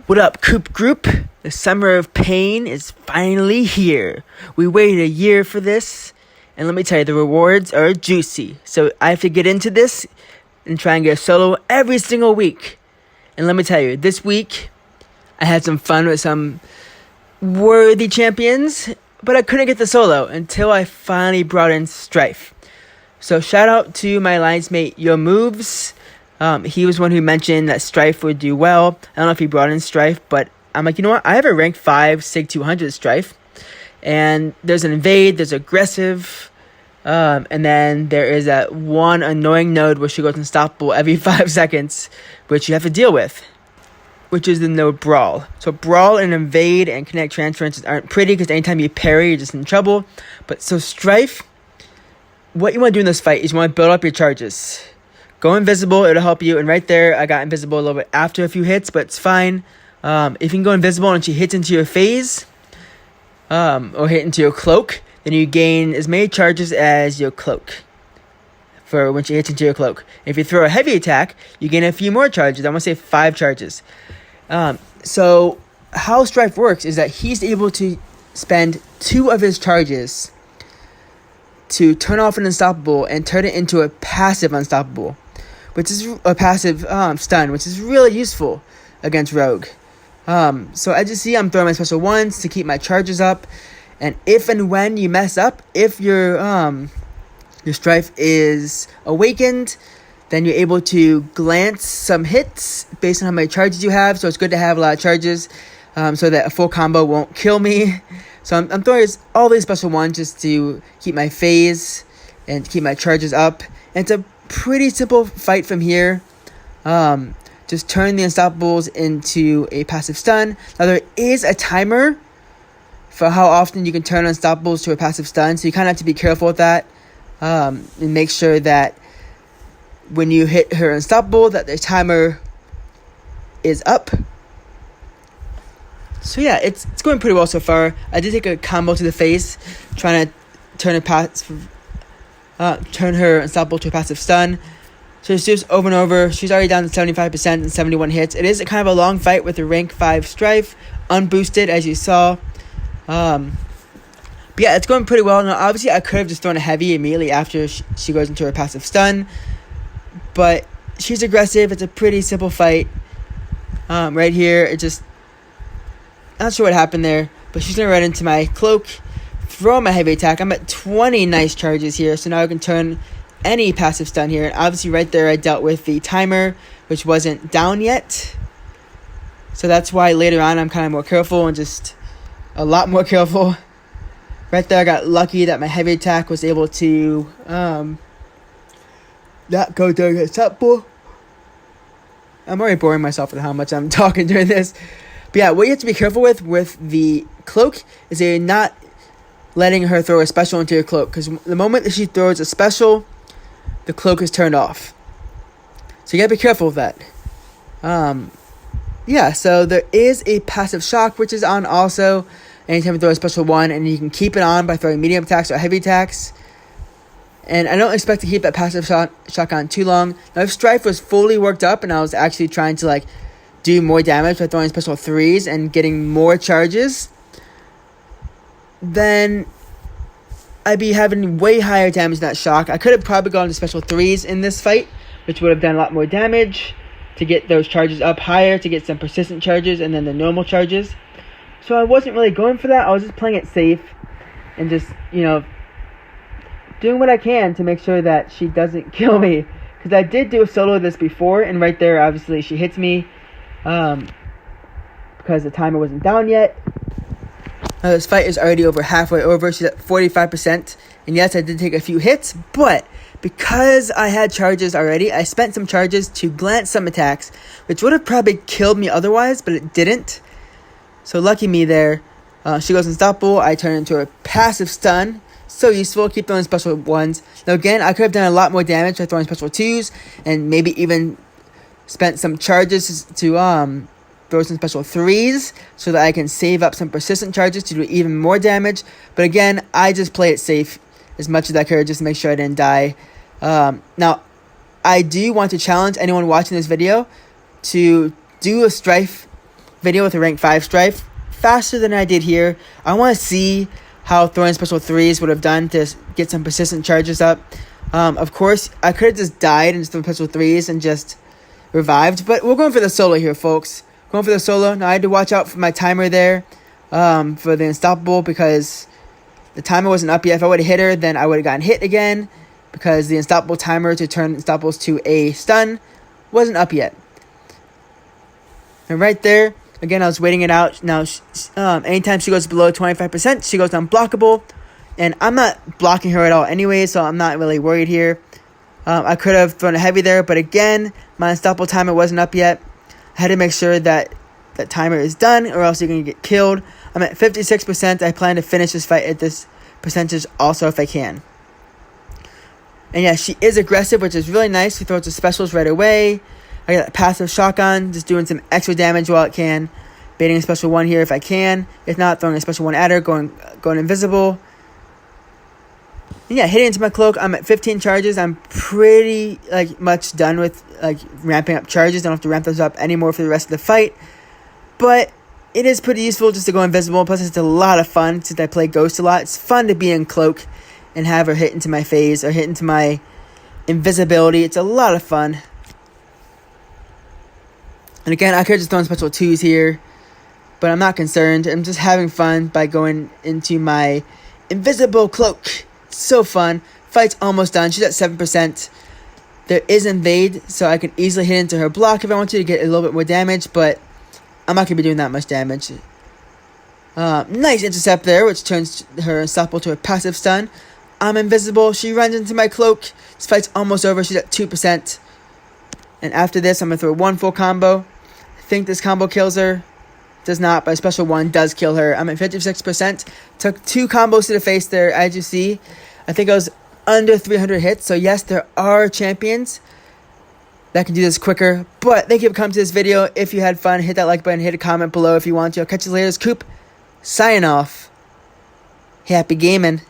What up, Coop Group? The summer of pain is finally here. We waited a year for this, and let me tell you, the rewards are juicy. So I have to get into this and try and get a solo every single week. And let me tell you, this week, I had some fun with some worthy champions, but I couldn't get the solo until I finally brought in Stryfe. So shout out to my alliance mate, Yo Moves. He was one who mentioned that Stryfe would do well. I don't know if he brought in Stryfe, but I'm like, you know what? I have a rank 5 Sig 200 Stryfe. And there's an invade, there's aggressive, and then there is that one annoying node where she goes unstoppable every 5 seconds, which you have to deal with, which is the node Brawl. So Brawl and Invade and Kinetic Transferences aren't pretty because anytime you parry, you're just in trouble. But so Stryfe, what you want to do in this fight is you want to build up your charges. Go invisible, it'll help you. And right there, I got invisible a little bit after a few hits, but it's fine. If you can go invisible and she hits into your phase, or hit into your cloak, then you gain as many charges as your cloak for when she hits into your cloak. If you throw a heavy attack, you gain a few more charges. I want to say 5 charges. So how Stryfe works is that he's able to spend 2 of his charges to turn off an unstoppable and turn it into a passive unstoppable, which is a passive stun, which is really useful against Rogue. So as you see, I'm throwing my special ones to keep my charges up, and if and when you mess up, if your Stryfe is awakened, then you're able to glance some hits based on how many charges you have. So it's good to have a lot of charges, so that a full combo won't kill me. So I'm throwing all these special ones just to keep my phase and keep my charges up. And it's a pretty simple fight from here. Just turn the unstoppables into a passive stun. Now there is a timer for how often you can turn unstoppables to a passive stun, so you kind of have to be careful with that, and make sure that when you hit her unstoppable that the timer is up. So yeah, it's going pretty well so far. I did take a combo to the face, trying to turn her unstoppable to a passive stun. So it's just over and over. She's already down to 75% and 71 hits. It is kind of a long fight with the rank 5 Stryfe, unboosted as you saw. But yeah, it's going pretty well. Now obviously I could have just thrown a heavy immediately after she goes into her passive stun, but she's aggressive. It's a pretty simple fight. Right here, it just, not sure what happened there, but she's gonna run into my cloak, throw my heavy attack. I'm at 20 nice charges here, so now I can turn any passive stun here. And obviously right there I dealt with the timer, which wasn't down yet. So that's why later on I'm kind of more careful, and just a lot more careful. Right there I got lucky that my heavy attack was able to not go during a unstoppable. I'm already boring myself with how much I'm talking during this. But yeah, what you have to be careful with the cloak is that you're not letting her throw a special into your cloak, because the moment that she throws a special, the cloak is turned off. So you gotta be careful with that. Yeah, so there is a passive shock, which is on also anytime you throw a special one, and you can keep it on by throwing medium attacks or heavy attacks. And I don't expect to keep that passive shock on too long. Now if Stryfe was fully worked up and I was actually trying to do more damage by throwing special 3s and getting more charges, then I'd be having way higher damage than that shock. I could have probably gone to special 3s in this fight, which would have done a lot more damage to get those charges up higher, to get some persistent charges and then the normal charges. So I wasn't really going for that. I was just playing it safe and just, doing what I can to make sure that she doesn't kill me. Because I did do a solo of this before, and right there, obviously, she hits me. Because the timer wasn't down yet. Now this fight is already over halfway over. She's at 45%. And yes, I did take a few hits, but because I had charges already, I spent some charges to glance some attacks, which would have probably killed me otherwise, but it didn't. So lucky me there. She goes unstoppable. I turn into a passive stun. So useful. Keep throwing special ones. Now again, I could have done a lot more damage by throwing special 2s, and maybe even spent some charges to throw some special 3s so that I can save up some persistent charges to do even more damage. But again, I just play it safe as much as I could just to make sure I didn't die. Now, I do want to challenge anyone watching this video to do a Stryfe video with a rank 5 Stryfe faster than I did here. I want to see how throwing special 3s would have done to get some persistent charges up. Of course, I could have just died and just thrown special 3s and just revived, but we're going for the solo here, folks. Going for the solo. Now, I had to watch out for my timer there for the unstoppable because the timer wasn't up yet. If I would have hit her, then I would have gotten hit again because the unstoppable timer to turn unstoppables to a stun wasn't up yet. And right there, again, I was waiting it out. Now, anytime she goes below 25%, she goes unblockable. And I'm not blocking her at all anyway, so I'm not really worried here. I could have thrown a heavy there, but again, my unstoppable timer wasn't up yet. I had to make sure that that timer is done, or else you're going to get killed. I'm at 56%. I plan to finish this fight at this percentage also if I can. And yeah, she is aggressive, which is really nice. She throws the specials right away. I got a passive shotgun, just doing some extra damage while it can. Baiting a special 1 here if I can. If not, throwing a special 1 at her, going invisible. And yeah, hitting into my cloak. I'm at 15 charges. I'm pretty much done with ramping up charges. Don't have to ramp those up anymore for the rest of the fight. But it is pretty useful just to go invisible. Plus, it's a lot of fun since I play Ghost a lot. It's fun to be in cloak and have her hit into my phase or hit into my invisibility. It's a lot of fun. And again, I could have just thrown special 2s here, but I'm not concerned. I'm just having fun by going into my invisible cloak. It's so fun. Fight's almost done. She's at 7%. There is invade, so I can easily hit into her block if I want to get a little bit more damage, but I'm not going to be doing that much damage. Nice intercept there, which turns her unstoppable to a passive stun. I'm invisible. She runs into my cloak. This fight's almost over. She's at 2%. And after this, I'm going to throw 1 full combo. I think this combo kills her. Does not, but a special 1 does kill her. I'm at 56%. Took 2 combos to the face there, as you see. I think I was under 300 hits. So yes, there are champions that can do this quicker. But thank you for coming to this video. If you had fun, hit that like button. Hit a comment below if you want to. I'll catch you later. This Coop, signing off. Happy gaming.